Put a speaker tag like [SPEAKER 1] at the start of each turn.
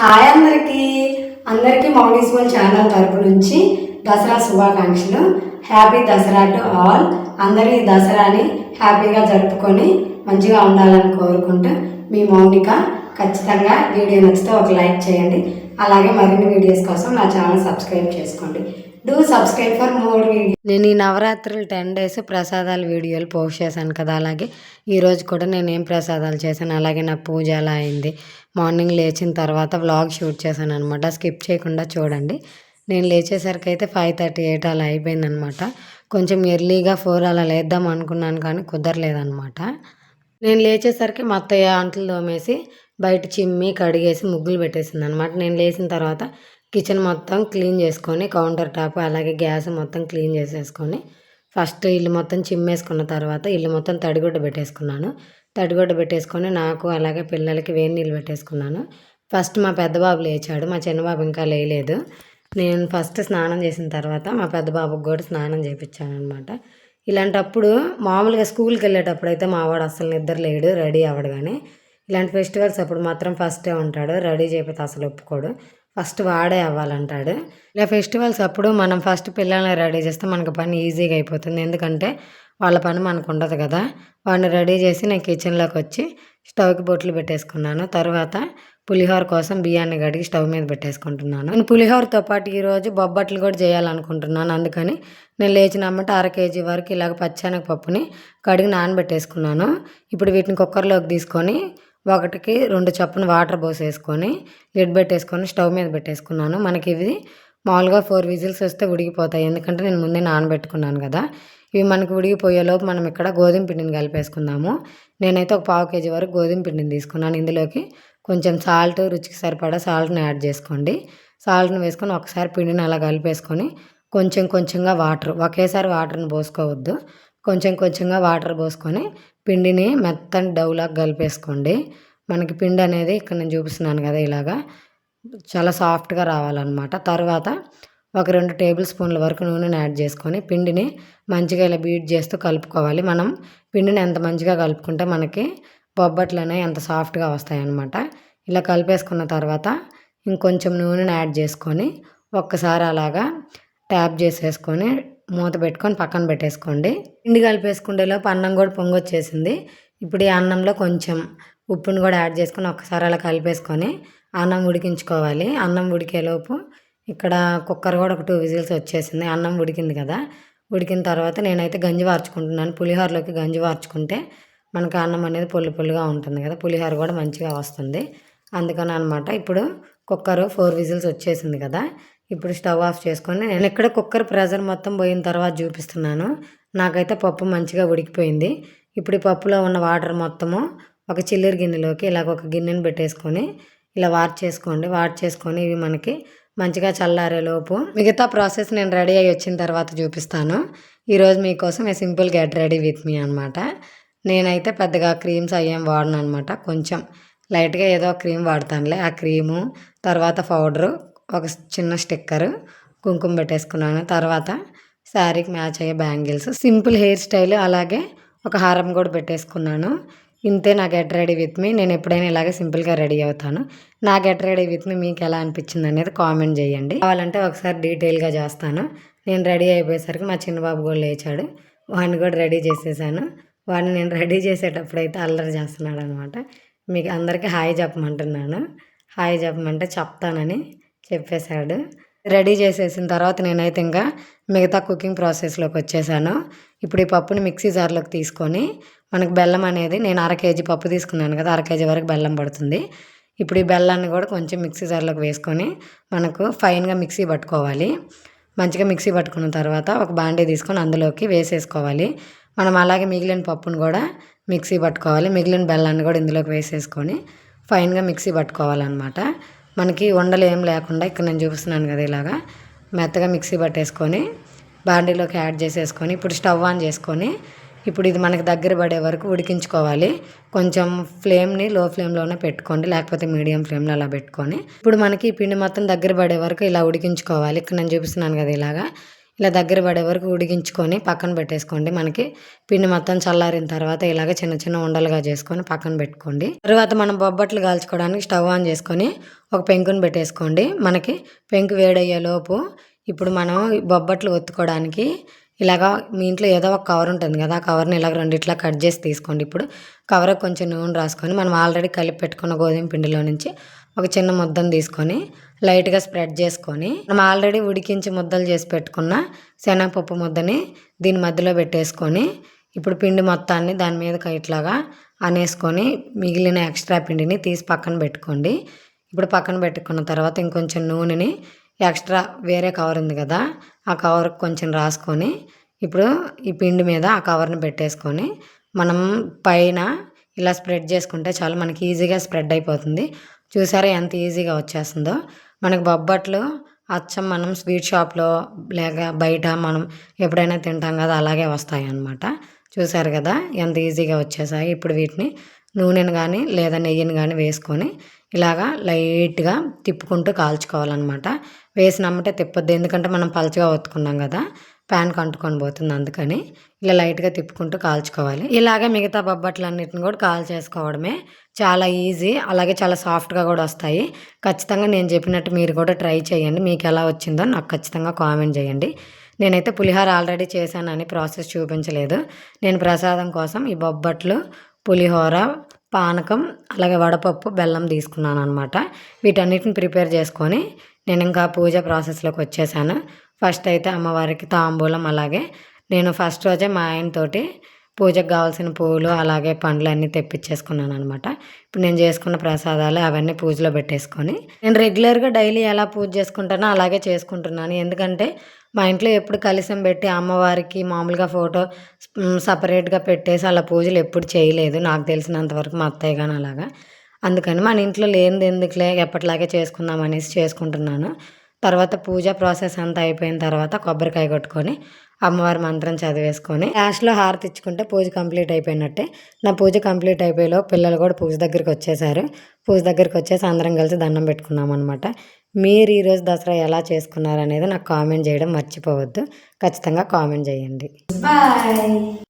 [SPEAKER 1] Hi అందరికీ Mouni's world channel తరపు నుంచి దసరా శుభాకాంక్షలు. Happy Dasara to all. అందరూ ఈ దసరాని హ్యాపీగా జరుపుకొని మంచిగా ఉండాలని కోరుకుంటూ మీ మౌనిక. ఖచ్చితంగా వీడియో నచ్చితే ఒక లైక్ చేయండి. అలాగే మరిన్ని వీడియోస్ కోసం నా ఛానల్ సబ్స్క్రైబ్ చేసుకోండి. Do subscribe for more video. నేను ఈ నవరాత్రులు 10 days ప్రసాదాల వీడియోలు పోస్ట్ చేశాను కదా, అలాగే ఈరోజు కూడా నేను ఏం ప్రసాదాలు చేశాను, అలాగే నా పూజ ఎలా అయింది, మార్నింగ్ లేచిన తర్వాత వ్లాగ్ షూట్ చేశాను అనమాట. స్కిప్ చేయకుండా చూడండి. నేను లేచేసరికి అయితే 5:38 అలా అయిపోయిందనమాట. కొంచెం ఎర్లీగా 4 అలా లేద్దాం అనుకున్నాను కానీ కుదరలేదనమాట. నేను లేచేసరికి మా అత్తయ్య అంట్లు తోమేసి బయట చిమ్మి కడిగేసి ముగ్గులు పెట్టేసింది అనమాట. నేను లేచిన తర్వాత కిచెన్ మొత్తం క్లీన్ చేసుకొని కౌంటర్ టాప్ అలాగే గ్యాస్ మొత్తం క్లీన్ చేసేసుకొని ఫస్ట్ ఇల్లు మొత్తం చిమ్మేసుకున్న తర్వాత ఇల్లు మొత్తం తడిగుడ్డ పెట్టేసుకున్నాను. తడిగుడ్డ పెట్టేసుకొని నాకు అలాగే పిల్లలకి వేడి నీళ్ళు పెట్టేసుకున్నాను. ఫస్ట్ మా పెద్ద బాబు లేచాడు, మా చిన్న బాబు ఇంకా లేయలేదు. నేను ఫస్ట్ స్నానం చేసిన తర్వాత మా పెద్ద బాబుకి కూడా స్నానం చేయించాను అనమాట. ఇలాంటప్పుడు మామూలుగా స్కూల్కి వెళ్ళేటప్పుడు అయితే మా వాడు అసలు నిద్ర లేడు, రెడీ అవ్వడు. కానీ ఇలాంటి ఫెస్టివల్స్ అప్పుడు మాత్రం ఫస్టే ఉంటాడు, రెడీ చేయకపోతే అసలు ఒప్పుకోడు. ఫస్ట్ వాడే అవ్వాలంటాడు. ఇలా ఫెస్టివల్స్ అప్పుడు మనం ఫస్ట్ పిల్లల్ని రెడీ చేస్తే మనకు పని ఈజీగా అయిపోతుంది. ఎందుకంటే వాళ్ళ పని మనకు ఉండదు కదా. వాడిని రెడీ చేసి నేను కిచెన్లోకి వచ్చి స్టవ్కి బొట్లు పెట్టేసుకున్నాను. తర్వాత పులిహోర కోసం బియ్యాన్ని కడిగి స్టవ్ మీద పెట్టేసుకుంటున్నాను. నేను పులిహోరతో పాటు ఈరోజు బొబ్బట్లు కూడా చేయాలనుకుంటున్నాను. అందుకని నేను లేచినామంటే 1/2 kg వరకు ఇలాగ పచ్చెనగపప్పుని కడిగి నానబెట్టేసుకున్నాను. ఇప్పుడు వీటిని కుక్కర్లోకి తీసుకొని 1కి 2 చప్పున వాటర్ పోసేసుకొని లిడ్ పెట్టేసుకొని స్టవ్ మీద పెట్టేసుకున్నాను. మనకి ఇవి మామూలుగా 4 విజిల్స్ వస్తే ఉడికిపోతాయి, ఎందుకంటే నేను ముందే నానబెట్టుకున్నాను కదా. ఇవి మనకు ఉడికిపోయేలోపు మనం ఇక్కడ గోధుమ పిండిని కలిపేసుకుందాము. నేనైతే ఒక 1/2 kg వరకు గోధుమ పిండిని తీసుకున్నాను. ఇందులోకి కొంచెం సాల్ట్, రుచికి సరిపడా సాల్ట్ని యాడ్ చేసుకోండి. సాల్ట్ని వేసుకొని ఒకసారి పిండిని అలా కలిపేసుకొని కొంచెం కొంచెంగా వాటర్, ఒకేసారి వాటర్ని పోసుకోవద్దు, కొంచెం కొంచెంగా వాటర్ పోసుకొని పిండిని మెత్తని డౌలాగా కలిపేసుకోండి. మనకి పిండి అనేది ఇక్కడ నేను చూపిస్తున్నాను కదా, ఇలాగా చాలా సాఫ్ట్గా రావాలన్నమాట. తర్వాత ఒక 2 టేబుల్ స్పూన్ల వరకు నూనెని యాడ్ చేసుకొని పిండిని మంచిగా ఇలా బీట్ చేస్తూ కలుపుకోవాలి. మనం పిండిని ఎంత మంచిగా కలుపుకుంటే మనకి బొబ్బట్లు అనేవి ఎంత సాఫ్ట్గా వస్తాయి అన్నమాట. ఇలా కలిపేసుకున్న తర్వాత ఇంకొంచెం నూనెని యాడ్ చేసుకొని ఒక్కసారి అలాగా ట్యాప్ చేసేసుకొని మూత పెట్టుకొని పక్కన పెట్టేసుకోండి. పిండి కలిపేసుకుంటేలోపు అన్నం కూడా పొంగొచ్చేసింది. ఇప్పుడు ఈ అన్నంలో కొంచెం ఉప్పుని కూడా యాడ్ చేసుకొని ఒక్కసారి అలా కలిపేసుకొని అన్నం ఉడికించుకోవాలి. అన్నం ఉడికేలోపు ఇక్కడ కుక్కర్ కూడా ఒక 2 విజిల్స్ వచ్చేసింది. అన్నం ఉడికింది కదా, ఉడికిన తర్వాత నేనైతే గంజి వార్చుకుంటున్నాను. పులిహోరలోకి గంజి వార్చుకుంటే మనకు అన్నం అనేది పొల్లు పొల్లుగా ఉంటుంది కదా, పులిహోర కూడా మంచిగా వస్తుంది. అందుకని అనమాట. ఇప్పుడు కుక్కర్ 4 విజిల్స్ వచ్చేసింది కదా, ఇప్పుడు స్టవ్ ఆఫ్ చేసుకొని నేను ఇక్కడ కుక్కర్ ప్రెజర్ మొత్తం పోయిన తర్వాత చూపిస్తున్నాను. నాకైతే పప్పు మంచిగా ఉడికిపోయింది. ఇప్పుడు ఈ పప్పులో ఉన్న వాటర్ మొత్తము ఒక చిల్లురు గిన్నెలోకి ఇలాగ ఒక గిన్నెని పెట్టేసుకొని ఇలా వార్చేసుకొని ఇవి మనకి మంచిగా చల్లారేలోపు మిగతా ప్రాసెస్ నేను రెడీ అయ్యి వచ్చిన తర్వాత చూపిస్తాను. ఈరోజు మీకోసం simple get ready with me అనమాట. నేనైతే పెద్దగా క్రీమ్స్ అయ్యేం వాడను అనమాట. కొంచెం లైట్గా ఏదో క్రీమ్ వాడతానులే. ఆ క్రీము తర్వాత పౌడరు, ఒక చిన్న స్టిక్కరు, కుంకుమ పెట్టేసుకున్నాను. తర్వాత శారీకి మ్యాచ్ అయ్యే బ్యాంగిల్స్, సింపుల్ హెయిర్ స్టైల్, అలాగే ఒక హారం కూడా పెట్టేసుకున్నాను. ఇంతే నా గెట్ రెడీ విత్ మీ. నేను ఎప్పుడైనా ఇలాగే సింపుల్గా రెడీ అవుతాను. నా గెట్ రెడీ విత్ మీ మీకు ఎలా అనిపించింది అనేది కామెంట్ చేయండి. కావాలంటే ఒకసారి డీటెయిల్గా చేస్తాను. నేను రెడీ అయిపోయేసరికి మా చిన్నబాబు కూడా లేచాడు, వాడిని కూడా రెడీ చేసేసాను. వాడిని నేను రెడీ చేసేటప్పుడు అయితే అల్లరి చేస్తున్నాడు అనమాట. మీకు అందరికీ హాయ్ చెప్పమంటున్నాను. హాయ్ చెప్పమంటే చెప్తానని చెప్పేశాడు. రెడీ చేసేసిన తర్వాత నేనైతే ఇంకా మిగతా కుకింగ్ ప్రాసెస్లోకి వచ్చేసాను. ఇప్పుడు ఈ పప్పుని మిక్సీ జార్లోకి తీసుకొని మనకు బెల్లం అనేది నేను 1/2 kg పప్పు తీసుకున్నాను కదా, 1/2 kg వరకు బెల్లం పడుతుంది. ఇప్పుడు ఈ బెల్లాన్ని కూడా కొంచెం మిక్సీ జార్లోకి వేసుకొని మనకు ఫైన్గా మిక్సీ పట్టుకోవాలి. మంచిగా మిక్సీ పట్టుకున్న తర్వాత ఒక బాండీ తీసుకొని అందులోకి వేసేసుకోవాలి. మనం అలాగే మిగిలిన పప్పును కూడా మిక్సీ పట్టుకోవాలి. మిగిలిన బెల్లాన్ని కూడా ఇందులోకి వేసేసుకొని ఫైన్గా మిక్సీ పట్టుకోవాలన్నమాట. మనకి ఉండలు ఏం లేకుండా ఇక్కడ నేను చూపిస్తున్నాను కదా, ఇలాగా మెత్తగా మిక్సీ పట్టేసుకొని బాండీలోకి యాడ్ చేసేసుకొని ఇప్పుడు స్టవ్ ఆన్ చేసుకొని ఇప్పుడు ఇది మనకి దగ్గర పడే వరకు ఉడికించుకోవాలి. కొంచెం ఫ్లేమ్ని లో ఫ్లేమ్లోనే పెట్టుకోండి, లేకపోతే మీడియం ఫ్లేమ్లో అలా పెట్టుకొని ఇప్పుడు మనకి ఈ పిండి మొత్తం దగ్గర పడే వరకు ఇలా ఉడికించుకోవాలి. ఇక్కడ నేను చూపిస్తున్నాను కదా, ఇలాగా ఇలా దగ్గర పడే వరకు ఉడికించుకొని పక్కన పెట్టేసుకోండి. మనకి పిండి మొత్తం చల్లారిన తర్వాత ఇలాగ చిన్న చిన్న ఉండలుగా చేసుకొని పక్కన పెట్టుకోండి. తర్వాత మనం బొబ్బట్లు కాల్చుకోవడానికి స్టవ్ ఆన్ చేసుకొని ఒక పెంకుని పెట్టేసుకోండి. మనకి పెంకు వేడయ్యేలోపు ఇప్పుడు మనం బొబ్బట్లు ఒత్తుకోవడానికి ఇలాగా మీ ఇంట్లో ఏదో ఒక కవర్ ఉంటుంది కదా, ఆ కవర్ని ఇలాగ రెండిట్లా కట్ చేసి తీసుకోండి. ఇప్పుడు కవర్కి కొంచెం నూనె రాసుకొని మనం ఆల్రెడీ కలిపి పెట్టుకున్న గోధుమ పిండిలో నుంచి ఒక చిన్న ముద్దను తీసుకొని లైట్గా స్ప్రెడ్ చేసుకొని మనం ఆల్రెడీ ఉడికించి ముద్దలు చేసి పెట్టుకున్న శనగపప్పు ముద్దని దీని మధ్యలో పెట్టేసుకొని ఇప్పుడు పిండి మొత్తాన్ని దాని మీద ఇట్లాగా అనేసుకొని మిగిలిన ఎక్స్ట్రా పిండిని తీసి పక్కన పెట్టుకోండి. ఇప్పుడు పక్కన పెట్టుకున్న తర్వాత ఇంకొంచెం నూనెని ఎక్స్ట్రా వేరే కవర్ ఉంది కదా, ఆ కవర్కి కొంచెం రాసుకొని ఇప్పుడు ఈ పిండి మీద ఆ కవర్ని పెట్టేసుకొని మనం పైన ఇలా స్ప్రెడ్ చేసుకుంటే చాలు, మనకి ఈజీగా స్ప్రెడ్ అయిపోతుంది. చూసారా ఎంత ఈజీగా వచ్చేస్తుందో. మనకు బొబ్బట్లు అచ్చం మనం స్వీట్ షాప్లో లేక బయట మనం ఎప్పుడైనా తింటాం కదా, అలాగే వస్తాయి అన్నమాట. చూసారు కదా ఎంత ఈజీగా వచ్చేసాయి. ఇప్పుడు వీటిని నూనెను కానీ లేదా నెయ్యిని కానీ వేసుకొని ఇలాగా లైట్గా తిప్పుకుంటూ కాల్చుకోవాలన్నమాట. వేసినమ్మటే తిప్పొద్దు, ఎందుకంటే మనం పలచగా ఒత్తుకున్నాం కదా, ప్యాన్కి అంటుకొని పోతుంది. అందుకని ఇలా లైట్గా తిప్పుకుంటూ కాల్చుకోవాలి. ఇలాగే మిగతా బొబ్బట్లన్నిటిని కూడా కాల్చేసుకోవడమే. చాలా ఈజీ, అలాగే చాలా సాఫ్ట్గా కూడా వస్తాయి. ఖచ్చితంగా నేను చెప్పినట్టు మీరు కూడా ట్రై చేయండి. మీకు ఎలా వచ్చిందో నాకు ఖచ్చితంగా కామెంట్ చేయండి. నేనైతే పులిహోర ఆల్రెడీ చేశానని ప్రాసెస్ చూపించలేదు. నేను ప్రసాదం కోసం ఈ బొబ్బట్లు, పులిహోర, పానకం, అలాగే వడపప్పు, బెల్లం తీసుకున్నాను అనమాట. వీటన్నిటిని ప్రిపేర్ చేసుకొని నేను ఇంకా పూజ ప్రాసెస్లోకి వచ్చేసాను. ఫస్ట్ అయితే అమ్మవారికి తాంబూలం, అలాగే నేను ఫస్ట్ రోజే మా ఆయనతోటి పూజకు కావాల్సిన పూలు అలాగే పండ్లు అన్నీ తెప్పించేసుకున్నాను అనమాట. ఇప్పుడు నేను చేసుకున్న ప్రసాదాలు అవన్నీ పూజలో పెట్టేసుకొని నేను రెగ్యులర్గా డైలీ ఎలా పూజ చేసుకుంటానో అలాగే చేసుకుంటున్నాను. ఎందుకంటే మా ఇంట్లో ఎప్పుడు కలశం పెట్టి అమ్మవారికి మామూలుగా ఫోటో సపరేట్గా పెట్టేసి అలా పూజలు ఎప్పుడు చేయలేదు నాకు తెలిసినంతవరకు, మా అత్తయ్య కానీ అలాగా. అందుకని మన ఇంట్లో లేనిది ఎందుకులే ఎప్పటిలాగే చేసుకుందాం అనేసి చేసుకుంటున్నాను. తర్వాత పూజ ప్రాసెస్ అంతా అయిపోయిన తర్వాత కొబ్బరికాయ కొట్టుకొని అమ్మవారి మంత్రం చదివేసుకొని లాస్ట్లో హారతి ఇచ్చుకుంటే పూజ కంప్లీట్ అయిపోయినట్టే. నా పూజ కంప్లీట్ అయిపోయేలో పిల్లలు కూడా పూజ దగ్గరికి వచ్చేసారు. పూజ దగ్గరికి వచ్చేసి అందరం కలిసి దండం పెట్టుకున్నాం అనమాట. మీరు ఈరోజు దసరా ఎలా చేసుకున్నారు అనేది నాకు కామెంట్ చేయడం మర్చిపోవద్దు. ఖచ్చితంగా కామెంట్ చేయండి. బాయ్.